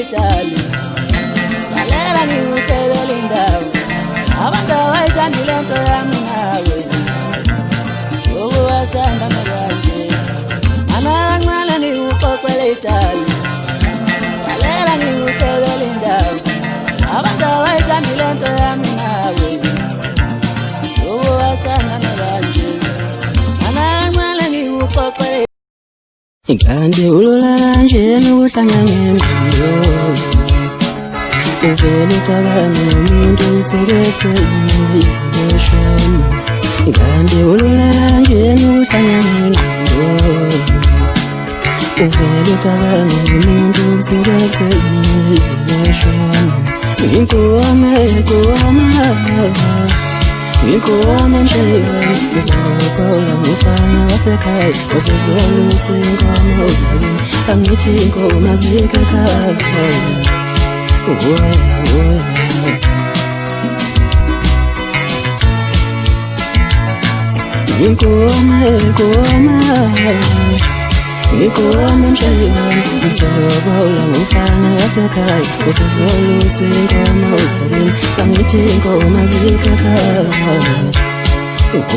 itali lalela ngiwuhlelele indawo abantu abayithandile into yami nawe ukuwasangana kanje anakancane ngiwuxoxele itali lalela ngiwuhlelele indawo abantu abayithandile into yami nawe ukuwasangana kanje anakancane ngiwuxoxele ingane ulula kanje nokuhlangana ngempilo uvele ucabane nomuntu usekethe izishoni ingane ulula kanje nokuhlangana ngempilo uvele ucabane nomuntu usekethe izishoni Ngikoma mshayeli ngizobhola ngifana wasekhaya wasezolusa inkomo zami angithi inkomo zikekhaya Ngikoma mshayeli ngizobhola ngifana wasekhaya wasezolusa inkomo zami angithi inkomo zikekhaya